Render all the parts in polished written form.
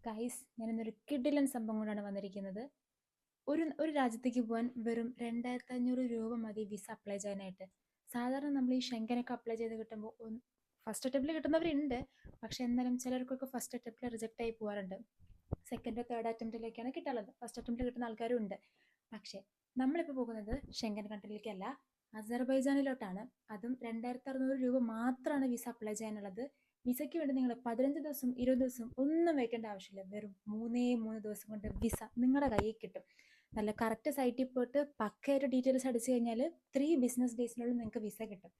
Guys, ഞാനിന്നൊരു കിടിലൻ സംഭവം കൊണ്ടാണ് വന്നിരിക്കുന്നത്. ഒരു രാജ്യത്തേക്ക് പോകാൻ വെറും 2500 രൂപ മതി വിസ അപ്ലൈ ചെയ്യാനായിട്ട്. സാധാരണ നമ്മൾ ഈ ഷെങ്കനൊക്കെ അപ്ലൈ ചെയ്ത് കിട്ടുമ്പോൾ ഫസ്റ്റ് അറ്റംപ്റ്റിൽ കിട്ടുന്നവരുണ്ട്. പക്ഷെ എന്നാലും ചിലർക്കൊക്കെ ഫസ്റ്റ് അറ്റംപ്റ്റിൽ റിജക്റ്റ് ആയി പോകാറുണ്ട്. സെക്കൻഡോ തേർഡ് അറ്റംപ്റ്റിലേക്കാണ് കിട്ടാനുള്ളത്. ഫസ്റ്റ് അറ്റംപ്റ്റിൽ കിട്ടുന്ന ആൾക്കാരും ഉണ്ട്. പക്ഷേ നമ്മളിപ്പോൾ പോകുന്നത് ഷെങ്കൻ കൺട്രിയിലേക്കല്ല, അസർബൈജാനിലോട്ടാണ്. അതും 2600 രൂപ മാത്രമാണ് വിസ അപ്ലൈ ചെയ്യാനുള്ളത്. വിസയ്ക്ക് വേണ്ടി നിങ്ങൾ 15 ദിവസം 20 ദിവസം ഒന്നും വെയിറ്റേണ്ട ആവശ്യമില്ല. വെറും 3 ദിവസം കൊണ്ട് വിസ നിങ്ങളുടെ കയ്യിൽ കിട്ടും. നല്ല കറക്റ്റ് സൈറ്റിൽ പോയിട്ട് പക്കയായിട്ട് ഡീറ്റെയിൽസ് അടിച്ചു കഴിഞ്ഞാൽ 3 ബിസിനസ് ഡേയ്സിനുള്ളിൽ നിങ്ങൾക്ക് വിസ കിട്ടും.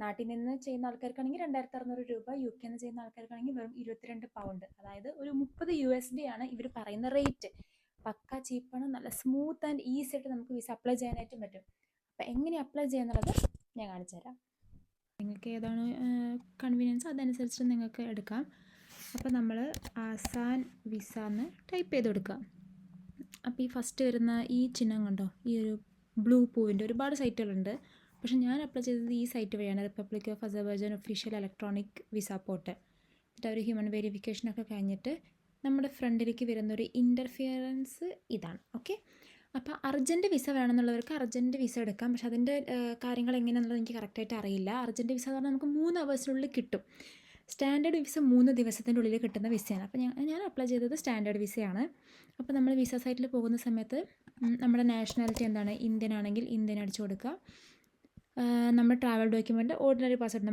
നാട്ടിൽ നിന്ന് ചെയ്യുന്ന ആൾക്കാർക്കാണെങ്കിൽ 2600 രൂപ, UK നിന്ന് ചെയ്യുന്ന ആൾക്കാർക്കാണെങ്കിൽ വെറും 22 പൗണ്ട്, അതായത് ഒരു 30 USD ആണ് ഇവർ പറയുന്ന റേറ്റ്. പക്ക ചീപ്പാണ്. നല്ല സ്മൂത്ത് ആൻഡ് ഈസി ആയിട്ട് നമുക്ക് വിസ അപ്ലൈ ചെയ്യാനായിട്ടും പറ്റും. അപ്പം എങ്ങനെ അപ്ലൈ ചെയ്യാന്നുള്ളത് ഞാൻ കാണിച്ചു തരാം. നിങ്ങൾക്ക് ഏതാണ് കൺവീനിയൻസ് അതനുസരിച്ച് നിങ്ങൾക്ക് എടുക്കാം. അപ്പോൾ നമ്മൾ ആസാൻ വിസ എന്ന് ടൈപ്പ് ചെയ്ത് കൊടുക്കുക. അപ്പോൾ ഈ ഫസ്റ്റ് വരുന്ന ഈ ചിഹ്നം കണ്ടോ, ഈ ഒരു ബ്ലൂ പൂവിൻ്റെ ഒരുപാട് സൈറ്റുകളുണ്ട്. പക്ഷെ ഞാൻ അപ്ലൈ ചെയ്തത് ഈ സൈറ്റ് വഴിയാണ്, republic of Azerbaijan official electronic visa portal. എന്നിട്ട് അവർ ഹ്യൂമൻ വെരിഫിക്കേഷനൊക്കെ കഴിഞ്ഞിട്ട് നമ്മുടെ ഫ്രണ്ടിലേക്ക് വരുന്നൊരു ഇൻ്റർഫിയറൻസ് ഇതാണ്. ഓക്കെ, അപ്പോൾ അർജൻറ്റ് വിസ വേണമെന്നുള്ളവർക്ക് അർജൻറ്റ് വിസ എടുക്കാം. പക്ഷെ അതിൻ്റെ കാര്യങ്ങൾ എങ്ങനെയാണെന്നുള്ളത് എനിക്ക് കറക്റ്റായിട്ട് അറിയില്ല. അർജൻറ്റ് വിസ എന്ന് പറഞ്ഞാൽ നമുക്ക് 3 അവേഴ്സിനുള്ളിൽ കിട്ടും. സ്റ്റാൻഡേർഡ് വിസ 3 ദിവസത്തിൻ്റെ ഉള്ളിൽ കിട്ടുന്ന വിസയാണ്. അപ്പോൾ ഞാൻ അപ്ലൈ ചെയ്തത് സ്റ്റാൻഡേർഡ് വിസയാണ്. അപ്പോൾ നമ്മൾ വിസ സൈറ്റിൽ പോകുന്ന സമയത്ത് നമ്മുടെ നാഷണാലിറ്റി എന്താണ്, ഇന്ത്യൻ ആണെങ്കിൽ ഇന്ത്യൻ അടിച്ചു കൊടുക്കുക. നമ്മുടെ ട്രാവൽ ഡോക്യുമെൻറ്റ് ഓർഡിനറി പാസ്പോർട്ട്,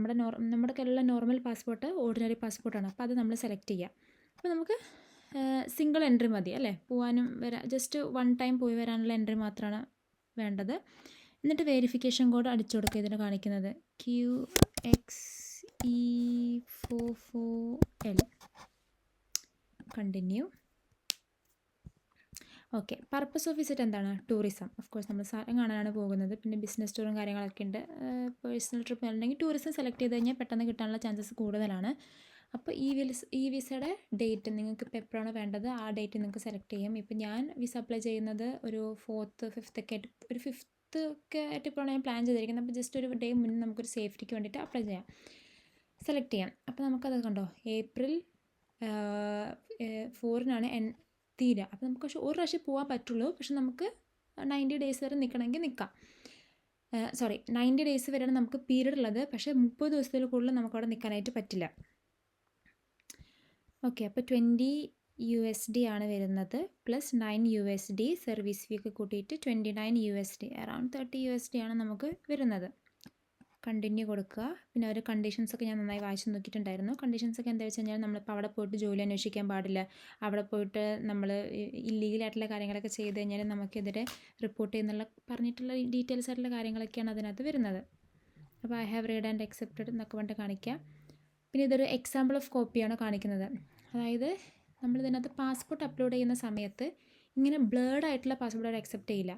നമ്മുടെ കയ്യിലുള്ള നോർമൽ പാസ്പോർട്ട് ഓർഡിനറി പാസ്പോർട്ടാണ്. അപ്പോൾ അത് നമ്മൾ സെലക്ട് ചെയ്യുക. അപ്പോൾ നമുക്ക് സിംഗിൾ എൻട്രി മതി അല്ലേ, പോകാനും ജസ്റ്റ് 1 ടൈം പോയി വരാനുള്ള എൻട്രി മാത്രമാണ് വേണ്ടത്. എന്നിട്ട് വെരിഫിക്കേഷൻ കോഡ് അടിച്ചു കൊടുക്കുക. ഇതിന് കാണിക്കുന്നത് QXE44L. Continue. Okay, purpose of visit എന്താണ്? ടൂറിസം. ഓഫ് കോഴ്സ് നമ്മൾ സ്ഥലം കാണാനാണ് പോകുന്നത്. പിന്നെ ബിസിനസ് ടൂറും കാര്യങ്ങളൊക്കെ ഉണ്ട്. പേഴ്സണൽ ട്രിപ്പ് ഉണ്ടെങ്കിൽ ടൂറിസം സെലക്ട് ചെയ്ത് കഴിഞ്ഞാൽ പെട്ടെന്ന് കിട്ടാനുള്ള ചാൻസസ് കൂടുതലാണ്. അപ്പോൾ ഈ വിസയുടെ ഡേറ്റ് നിങ്ങൾക്ക് ഇപ്പോൾ എപ്പോഴാണ് വേണ്ടത് ആ ഡേറ്റ് നിങ്ങൾക്ക് സെലക്ട് ചെയ്യാം. ഇപ്പോൾ ഞാൻ വിസ അപ്ലൈ ചെയ്യുന്നത് ഒരു 4th 5th ഒക്കെ ആയിട്ട്, ഒരു 5th ഒക്കെ ആയിട്ട് ഇപ്പോഴാണ് ഞാൻ പ്ലാൻ ചെയ്തിരിക്കുന്നത്. അപ്പോൾ ജസ്റ്റ് ഒരു ഡേ മുന്നേ നമുക്കൊരു സേഫ്റ്റിക്ക് വേണ്ടിയിട്ട് അപ്ലൈ ചെയ്യാം, സെലക്ട് ചെയ്യാം. അപ്പോൾ നമുക്കത് കണ്ടോ, April 4-നാണ് തീരുക. അപ്പോൾ നമുക്ക് പക്ഷേ ഒരു പ്രാവശ്യം പോകാൻ പറ്റുള്ളൂ. പക്ഷെ നമുക്ക് 90 ഡേയ്സ് വരെ നിൽക്കണമെങ്കിൽ നിൽക്കാം. 90 ഡേയ്സ് വരെയാണ് നമുക്ക് പീരീഡ് ഉള്ളത്. പക്ഷേ 30 ദിവസത്തിൽ കൂടുതൽ നമുക്കവിടെ നിൽക്കാനായിട്ട് പറ്റില്ല. ഓക്കെ, അപ്പോൾ 20 USD ആണ് വരുന്നത്, പ്ലസ് 9 USD സർവീസ് ഫീ ഒക്കെ കൂട്ടിയിട്ട് 29 USD, അറൗണ്ട് 30 USD ആണ് നമുക്ക് വരുന്നത്. കണ്ടിന്യൂ കൊടുക്കുക. പിന്നെ ഒരു കണ്ടീഷൻസൊക്കെ ഞാൻ നന്നായി വായിച്ച് നോക്കിയിട്ടുണ്ടായിരുന്നു. കണ്ടീഷൻസൊക്കെ എന്താ വെച്ച് കഴിഞ്ഞാൽ നമ്മളിപ്പോൾ അവിടെ പോയിട്ട് ജോലി അന്വേഷിക്കാൻ പാടില്ല. അവിടെ പോയിട്ട് നമ്മൾ ഇല്ലീഗലായിട്ടുള്ള കാര്യങ്ങളൊക്കെ ചെയ്ത് കഴിഞ്ഞാൽ നമുക്കെതിരെ റിപ്പോർട്ട് ചെയ്യുന്നുള്ള പറഞ്ഞിട്ടുള്ള ഡീറ്റെയിൽസ് ആയിട്ടുള്ള കാര്യങ്ങളൊക്കെയാണ് അതിനകത്ത് വരുന്നത്. അപ്പോൾ I have read and accepted എന്നൊക്കെ പറഞ്ഞിട്ട് കാണിക്കാം. പിന്നെ ഇതൊരു എക്സാമ്പിൾ ഓഫ് കോപ്പിയാണ് കാണിക്കുന്നത്. അതായത് നമ്മൾ ഇതിനകത്ത് പാസ്പോർട്ട് അപ്ലോഡ് ചെയ്യുന്ന സമയത്ത് ഇങ്ങനെ ബ്ലേർഡ് ആയിട്ടുള്ള പാസ്പോർട്ട് അവർ അക്സെപ്റ്റ് ചെയ്യില്ല.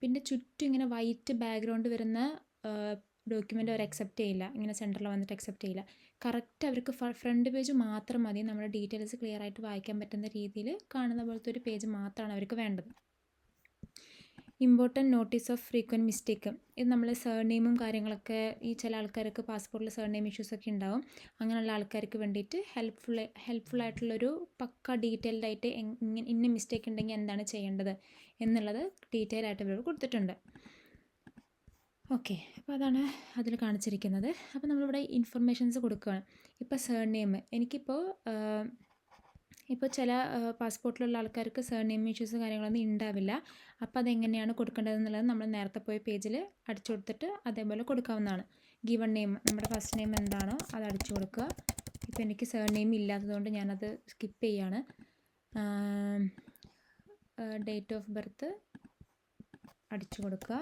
പിന്നെ ചുറ്റും ഇങ്ങനെ വൈറ്റ് ബാക്ക്ഗ്രൗണ്ട് വരുന്ന ഡോക്യുമെൻ്റ് അവർ അക്സെപ്റ്റ് ചെയ്യില്ല. ഇങ്ങനെ സെൻറ്ററിൽ വന്നിട്ട് അക്സെപ്റ്റ് ചെയ്യില്ല. കറക്റ്റ് അവർക്ക് ഫ്രണ്ട് പേജ് മാത്രം മതി. നമ്മുടെ ഡീറ്റെയിൽസ് ക്ലിയർ ആയിട്ട് വായിക്കാൻ പറ്റുന്ന രീതിയിൽ കാണുന്ന പോലത്തെ ഒരു പേജ് മാത്രമാണ് അവർക്ക് വേണ്ടത്. Important notice of frequent mistake. ഇത് നമ്മൾ സർനെയിമും കാര്യങ്ങളൊക്കെ, ഈ ചില ആൾക്കാർക്ക് പാസ്പോർട്ടിൽ സർനെയിം ഇഷ്യൂസൊക്കെ ഉണ്ടാവും. അങ്ങനെയുള്ള ആൾക്കാർക്ക് വേണ്ടിയിട്ട് ഹെൽപ്ഫുൾ ആയിട്ടുള്ളൊരു പക്ക ഡീറ്റെയിൽഡ് ആയിട്ട് ഇന്ന മിസ്റ്റേക്ക് ഉണ്ടെങ്കിൽ എന്താണ് ചെയ്യേണ്ടത് എന്നുള്ളത് ഡീറ്റെയിൽ ആയിട്ട് ഇവർ കൊടുത്തിട്ടുണ്ട്. ഓക്കെ, അപ്പോൾ അതാണ് അതിൽ കാണിച്ചിരിക്കുന്നത്. അപ്പോൾ നമ്മളിവിടെ ഇൻഫർമേഷൻസ് കൊടുക്കുകയാണ്. ഇപ്പോൾ സർനെയിം, ഇപ്പോൾ ചില പാസ്പോർട്ടിലുള്ള ആൾക്കാർക്ക് സർനെയിം ഇഷ്യൂസ് കാര്യങ്ങളൊന്നും ഉണ്ടാവില്ല. അപ്പോൾ അതെങ്ങനെയാണ് കൊടുക്കേണ്ടതെന്നുള്ളത് നമ്മൾ നേരത്തെ പോയ പേജിൽ അടിച്ചു കൊടുത്തിട്ട് അതേപോലെ കൊടുക്കാവുന്നതാണ്. ഗിവൺ നെയിം, നമ്മുടെ ഫസ്റ്റ് നെയിം എന്താണോ അത് അടിച്ചു കൊടുക്കുക. ഇപ്പോൾ എനിക്ക് സർനെയിം ഇല്ലാത്തതുകൊണ്ട് ഞാനത് സ്കിപ്പ് ചെയ്യാണ്. ഡേറ്റ് ഓഫ് ബർത്ത് അടിച്ചു കൊടുക്കുക.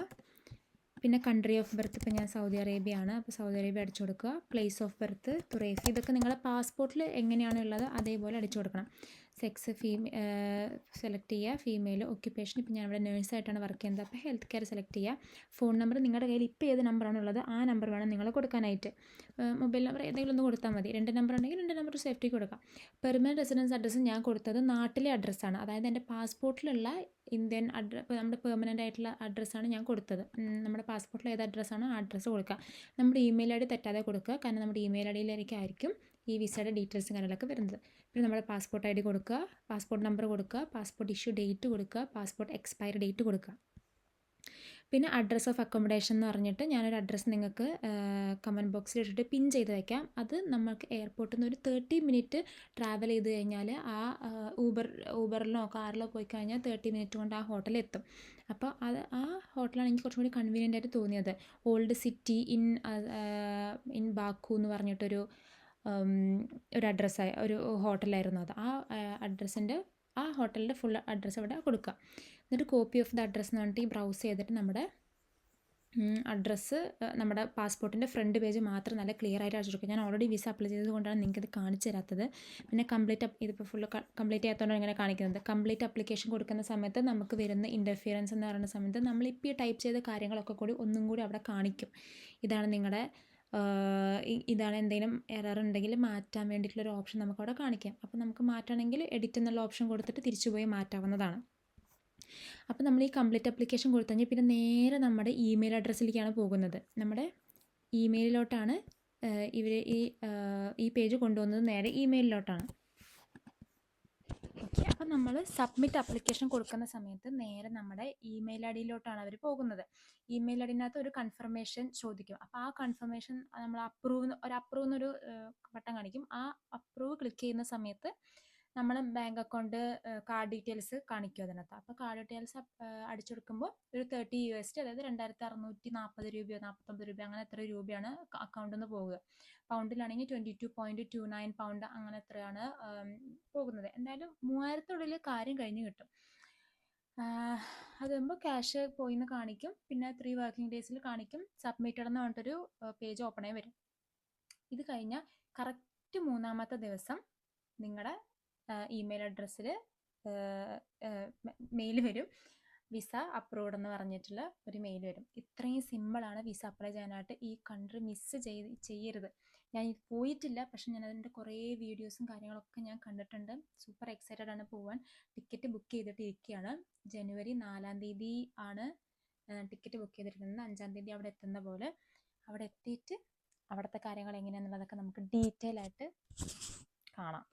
പിന്നെ കൺട്രി ഓഫ് ബർത്ത്, ഇപ്പോൾ ഞാൻ സൗദി അറേബ്യ ആണ്, അപ്പോൾ സൗദി അറേബ്യ അടിച്ചു കൊടുക്കുക. പ്ലേസ് ഓഫ് ബർത്ത് തുറേഫ്, ഇതൊക്കെ നിങ്ങളുടെ പാസ്പോർട്ടിൽ എങ്ങനെയാണ് ഉള്ളത് അതേപോലെ അടിച്ചു കൊടുക്കണം. സെക്സ് സെലക്ട് ചെയ്യുക, ഫീമെയിൽ. ഒക്യുപ്പേഷൻ, ഇപ്പോൾ ഞാൻ ഇവിടെ നേഴ്സായിട്ടാണ് വർക്ക് ചെയ്യുന്നത്, അപ്പോൾ ഹെൽത്ത് കെയർ സെലക്ട് ചെയ്യുക. ഫോൺ നമ്പർ, നിങ്ങളുടെ കയ്യിൽ ഇപ്പോൾ ഏത് നമ്പറാണ് ഉള്ളത് ആ നമ്പർ വേണം നിങ്ങൾ കൊടുക്കാനായിട്ട്. മൊബൈൽ നമ്പർ ഏതെങ്കിലും ഒന്ന് കൊടുത്താൽ മതി. 2 നമ്പർ ഉണ്ടെങ്കിൽ 2 നമ്പർ സേഫ്റ്റിക്ക് കൊടുക്കാം. പെർമനൻറ്റ് റെസിഡൻസ് അഡ്രസ്സ് ഞാൻ കൊടുത്തത് നാട്ടിലെ അഡ്രസ്സാണ്. അതായത് എൻ്റെ പാസ്പോർട്ടിലുള്ള ഇന്ത്യൻ നമ്മുടെ പെർമനൻ്റ് ആയിട്ടുള്ള അഡ്രസ്സാണ് ഞാൻ കൊടുത്തത്. നമ്മുടെ പാസ്പോർട്ടിൽ ഏത് അഡ്രസ്സാണോ ആ അഡ്രസ്സ് കൊടുക്കുക. നമ്മുടെ ഇമെയിൽ ID തെറ്റാതെ കൊടുക്കുക, കാരണം നമ്മുടെ ഇമെയിൽ IDയിലേക്കായിരിക്കും ഈ വിസയുടെ ഡീറ്റെയിൽസും കാര്യങ്ങളൊക്കെ വരുന്നത്. പിന്നെ നമ്മുടെ പാസ്പോർട്ട് ID കൊടുക്കുക, പാസ്പോർട്ട് നമ്പർ കൊടുക്കുക, പാസ്പോർട്ട് ഇഷ്യൂ ഡേറ്റ് കൊടുക്കുക, പാസ്പോർട്ട് എക്സ്പയറി ഡേറ്റ് കൊടുക്കുക. പിന്നെ അഡ്രസ്സ് ഓഫ് അക്കോമഡേഷൻ എന്ന് പറഞ്ഞിട്ട് ഞാനൊരു അഡ്രസ്സ് നിങ്ങൾക്ക് കമൻറ്റ് ബോക്സിൽ ഇട്ടിട്ട് പിൻ ചെയ്ത് വയ്ക്കാം. അത് നമുക്ക് എയർപോർട്ടിൽ നിന്ന് ഒരു 30 മിനിറ്റ് ട്രാവൽ ചെയ്ത് കഴിഞ്ഞാൽ ആ ഊബറിലോ കാറിലോ പോയി കഴിഞ്ഞാൽ 30 മിനിറ്റ് കൊണ്ട് ആ ഹോട്ടലിൽ എത്തും. അപ്പോൾ ആ ഹോട്ടലാണ് എനിക്ക് കുറച്ചും കൂടി കൺവീനിയൻ്റ് ആയിട്ട് തോന്നിയത്. ഓൾഡ് സിറ്റി ഇൻ ബാക്കു എന്ന് പറഞ്ഞിട്ടൊരു ഒരു അഡ്രസ്സായി ഒരു ഹോട്ടലായിരുന്നു അത്. ആ ഹോട്ടലിൻ്റെ ഫുൾ അഡ്രസ്സ് അവിടെ കൊടുക്കുക. എന്നിട്ട് കോപ്പി ഓഫ് ദ അഡ്രസ്സ് എന്ന് പറഞ്ഞിട്ട് ഈ ബ്രൗസ് ചെയ്തിട്ട് നമ്മുടെ അഡ്രസ്സ് നമ്മുടെ പാസ്പോർട്ടിൻ്റെ ഫ്രണ്ട് പേജ് മാത്രം നല്ല ക്ലിയർ ആയിട്ട് അടിച്ചു കൊടുക്കുക. ഞാൻ ഓൾറെഡി വിസ അപ്ലൈ ചെയ്തത് കൊണ്ടാണ് നിങ്ങൾക്കിത് കാണിച്ചു തരാത്തത്. പിന്നെ ഇതിപ്പോൾ ഫുള്ള് കംപ്ലീറ്റ് ചെയ്യാത്തതുകൊണ്ടാണ് ഇങ്ങനെ കാണിക്കുന്നത്. കംപ്ലീറ്റ് അപ്ലിക്കേഷൻ കൊടുക്കുന്ന സമയത്ത് നമുക്ക് വരുന്ന ഇൻ്റർഫിയറൻസ് എന്ന് പറയുന്ന സമയത്ത് നമ്മളിപ്പോൾ ഈ ടൈപ്പ് ചെയ്ത കാര്യങ്ങളൊക്കെ കൂടി ഒന്നും കൂടി അവിടെ കാണിക്കും. ഇതാണ് എന്തെങ്കിലും എറർ ഉണ്ടെങ്കിൽ മാറ്റാൻ വേണ്ടിയിട്ടുള്ളൊരു ഓപ്ഷൻ നമുക്കവിടെ കാണിക്കാം. അപ്പോൾ നമുക്ക് മാറ്റണമെങ്കിൽ എഡിറ്റ് എന്നുള്ള ഓപ്ഷൻ കൊടുത്തിട്ട് തിരിച്ചു പോയി മാറ്റാവുന്നതാണ്. അപ്പോൾ നമ്മൾ ഈ കംപ്ലീറ്റ് അപ്ലിക്കേഷൻ കൊടുത്തു കഴിഞ്ഞാൽ പിന്നെ നേരെ നമ്മുടെ ഇമെയിൽ അഡ്രസ്സിലേക്കാണ് പോകുന്നത്. നമ്മുടെ ഇമെയിലിലോട്ടാണ് ഇവർ ഈ പേജ് കൊണ്ടുപോകുന്നത്, നേരെ ഇമെയിലിലോട്ടാണ്. ഓക്കെ, അപ്പോൾ നമ്മൾ സബ്മിറ്റ് അപ്ലിക്കേഷൻ കൊടുക്കുന്ന സമയത്ത് നേരെ നമ്മുടെ ഇമെയിൽ ഐഡിയിലോട്ടാണ് അവർ പോകുന്നത്. ഇമെയിൽ ഐഡിനകത്ത് ഒരു കൺഫർമേഷൻ ചോദിക്കും. അപ്പോൾ ആ കൺഫർമേഷൻ നമ്മൾ അപ്രൂവ് എന്നൊരു ബട്ടൺ കാണിക്കും. ആ അപ്രൂവ് ക്ലിക്ക് ചെയ്യുന്ന സമയത്ത് നമ്മൾ ബാങ്ക് അക്കൗണ്ട് കാർഡ് ഡീറ്റെയിൽസ് കാണിക്കും അതിനകത്ത്. അപ്പോൾ കാർഡ് ഡീറ്റെയിൽസ് അടിച്ചു കൊടുക്കുമ്പോൾ ഒരു $30, അതായത് 2640 രൂപയോ 49 രൂപ അങ്ങനെ എത്ര രൂപയാണ് അക്കൗണ്ടിൽ നിന്ന് പോവുക. പൗണ്ടിലാണെങ്കിൽ 22.29 പൗണ്ട് അങ്ങനെ എത്രയാണ് പോകുന്നത്. എന്തായാലും 3000 കാര്യം കഴിഞ്ഞ് കിട്ടും. അതാകുമ്പോൾ ക്യാഷ് പോയിന്ന് കാണിക്കും. പിന്നെ 3 വർക്കിംഗ് ഡേയ്സിൽ കാണിക്കും. സബ്മിറ്റഡ് എന്ന് പറഞ്ഞിട്ടൊരു പേജ് ഓപ്പൺ ആയി വരും. ഇത് കഴിഞ്ഞാൽ കറക്റ്റ് 3-ാമത്തെ ദിവസം നിങ്ങളുടെ ഇമെയിൽ അഡ്രസ്സിൽ മെയിൽ വരും. വിസ അപ്രൂവ്ഡ് എന്ന് പറഞ്ഞിട്ടുള്ള ഒരു മെയിൽ വരും. ഇത്രയും സിമ്പിളാണ് വിസ അപ്ലൈ ചെയ്യാനായിട്ട്. ഈ കൺട്രി മിസ് ചെയ്യരുത്. ഞാൻ പോയിട്ടില്ല, പക്ഷെ ഞാൻ അതിൻ്റെ കുറേ വീഡിയോസും കാര്യങ്ങളൊക്കെ ഞാൻ കണ്ടിട്ടുണ്ട്. സൂപ്പർ എക്സൈറ്റഡ് ആണ് പോവാൻ. ടിക്കറ്റ് ബുക്ക് ചെയ്തിട്ട് ഇരിക്കുകയാണ്. ജനുവരി 4-ാം തീയതി ആണ് ടിക്കറ്റ് ബുക്ക് ചെയ്തിരിക്കുന്നത്. 5-ാം തീയതി അവിടെ എത്തുന്ന പോലെ. അവിടെ എത്തിയിട്ട് അവിടുത്തെ കാര്യങ്ങൾ എങ്ങനെയാണെന്നുള്ളതൊക്കെ നമുക്ക് ഡീറ്റെയിൽ ആയിട്ട് കാണാം.